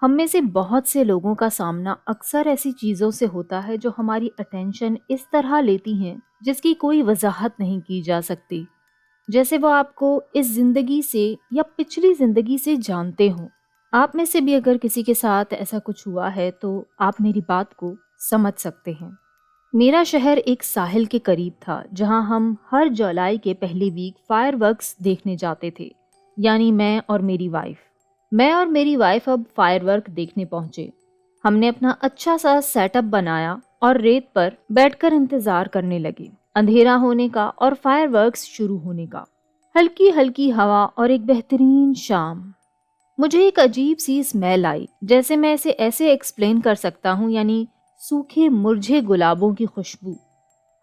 ہم میں سے بہت سے لوگوں کا سامنا اکثر ایسی چیزوں سے ہوتا ہے جو ہماری اٹینشن اس طرح لیتی ہیں جس کی کوئی وضاحت نہیں کی جا سکتی، جیسے وہ آپ کو اس زندگی سے یا پچھلی زندگی سے جانتے ہوں۔ آپ میں سے بھی اگر کسی کے ساتھ ایسا کچھ ہوا ہے تو آپ میری بات کو سمجھ سکتے ہیں۔ میرا شہر ایک ساحل کے قریب تھا جہاں ہم ہر جولائی کے پہلی ویک فائر ورکس دیکھنے جاتے تھے، یعنی میں اور میری وائف اب فائر ورک دیکھنے پہنچے۔ ہم نے اپنا اچھا سا سیٹ اپ بنایا اور ریت پر بیٹھ کر انتظار کرنے لگے، اندھیرا ہونے کا اور فائر ورکس شروع ہونے کا۔ ہلکی ہلکی ہوا اور ایک بہترین شام۔ مجھے ایک عجیب سی اسمیل آئی، جیسے میں اسے ایسے ایکسپلین کر سکتا ہوں، یعنی سوکھے مرجھے گلابوں کی خوشبو۔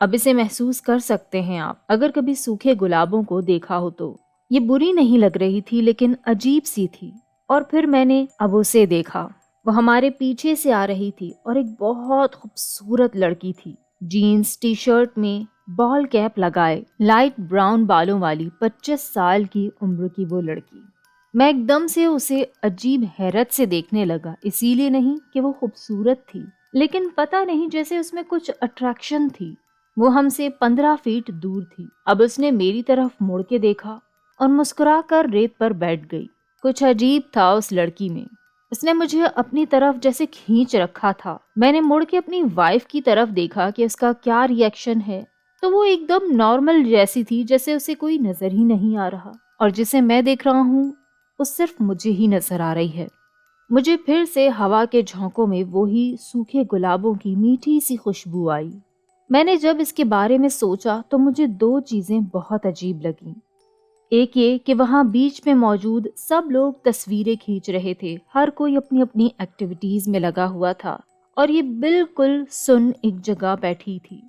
اب اسے محسوس کر سکتے ہیں آپ اگر کبھی سوکھے گلابوں کو دیکھا ہو تو۔ یہ بری نہیں لگ رہی تھی لیکن عجیب سی تھی۔ اور پھر میں نے اب اسے دیکھا، وہ ہمارے پیچھے سے آ رہی تھی اور ایک بہت خوبصورت لڑکی تھی، جینز ٹی شرٹ میں، بال کیپ لگائے، لائٹ براؤن بالوں والی 25 سال کی عمر کی وہ لڑکی۔ میں ایک دم سے اسے عجیب حیرت سے دیکھنے لگا، اسی لیے نہیں کہ وہ خوبصورت تھی، لیکن پتہ نہیں جیسے اس میں کچھ اٹریکشن تھی۔ وہ ہم سے 15 فیٹ دور تھی۔ اب اس نے میری طرف مڑ کے دیکھا اور مسکرا کر ریت پر بیٹھ گئی۔ کچھ عجیب تھا اس لڑکی میں، اس نے مجھے اپنی طرف جیسے کھینچ رکھا تھا۔ میں نے مڑ کے اپنی وائف کی طرف دیکھا کہ اس کا کیا ری ایکشن ہے، تو وہ ایک دم نارمل جیسی تھی، جیسے اسے کوئی نظر ہی نہیں آ رہا، اور جسے میں دیکھ رہا ہوں وہ صرف مجھے ہی نظر آ رہی ہے۔ مجھے پھر سے ہوا کے جھونکوں میں وہی سوکھے گلابوں کی میٹھی سی خوشبو آئی۔ میں نے جب اس کے بارے میں سوچا تو مجھے دو چیزیں بہت عجیب لگیں۔ ایک یہ کہ وہاں بیچ میں موجود سب لوگ تصویریں کھینچ رہے تھے، ہر کوئی اپنی اپنی ایکٹیویٹیز میں لگا ہوا تھا، اور یہ بالکل سن ایک جگہ بیٹھی تھی۔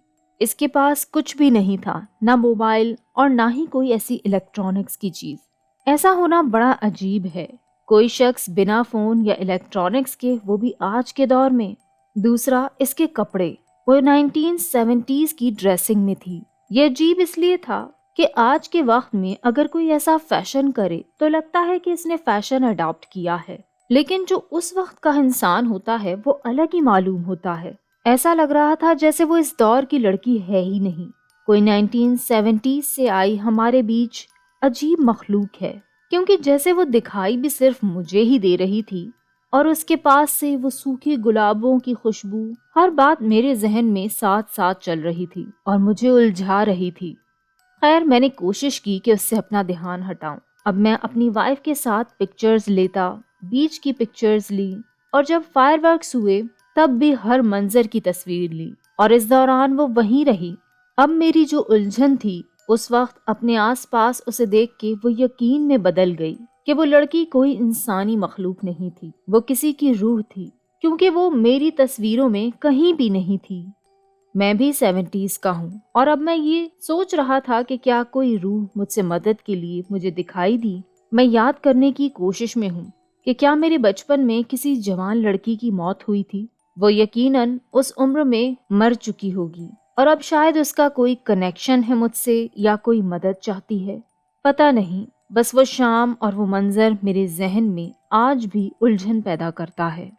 اس کے پاس کچھ بھی نہیں تھا، نہ موبائل اور نہ ہی کوئی ایسی الیکٹرانکس کی چیز۔ ایسا ہونا بڑا عجیب ہے، کوئی شخص بنا فون یا الیکٹرانکس کے، وہ بھی آج کے دور میں۔ دوسرا، اس کے کپڑے، وہ 1970s کی ڈریسنگ میں تھی۔ یہ عجیب اس لیے تھا کہ آج کے وقت میں اگر کوئی ایسا فیشن کرے تو لگتا ہے کہ اس نے فیشن اڈاپٹ کیا ہے، لیکن جو اس وقت کا انسان ہوتا ہے وہ الگ ہی معلوم ہوتا ہے۔ ایسا لگ رہا تھا جیسے وہ اس دور کی لڑکی ہے ہی نہیں، کوئی 1970s سے آئی ہمارے بیچ عجیب مخلوق ہے، کیونکہ جیسے وہ دکھائی بھی صرف مجھے ہی دے رہی تھی، اور اس کے پاس سے وہ سوکھے گلابوں کی خوشبو، ہر بات میرے ذہن میں ساتھ ساتھ چل رہی تھی اور مجھے الجھا رہی تھی۔ خیر، میں نے کوشش کی کہ اس سے اپنا دھیان ہٹاؤں۔ اب میں اپنی وائف کے ساتھ پکچرز لیتا، بیچ کی پکچرز لی، اور جب فائر ورکس ہوئے تب بھی ہر منظر کی تصویر لی، اور اس دوران وہ وہیں رہی۔ اب میری جو الجھن تھی اس وقت اپنے آس پاس اسے دیکھ کے وہ یقین میں بدل گئی کہ وہ لڑکی کوئی انسانی مخلوق نہیں تھی، وہ کسی کی روح تھی، کیونکہ وہ میری تصویروں میں کہیں بھی نہیں تھی۔ میں بھی 70s کا ہوں، اور اب میں یہ سوچ رہا تھا کہ کیا کوئی روح مجھ سے مدد کے لیے مجھے دکھائی دی۔ میں یاد کرنے کی کوشش میں ہوں کہ کیا میرے بچپن میں کسی جوان لڑکی کی موت ہوئی تھی۔ وہ یقیناً اس عمر میں مر چکی ہوگی، اور اب شاید اس کا کوئی کنیکشن ہے مجھ سے، یا کوئی مدد چاہتی ہے، پتہ نہیں۔ بس وہ شام اور وہ منظر میرے ذہن میں آج بھی الجھن پیدا کرتا ہے۔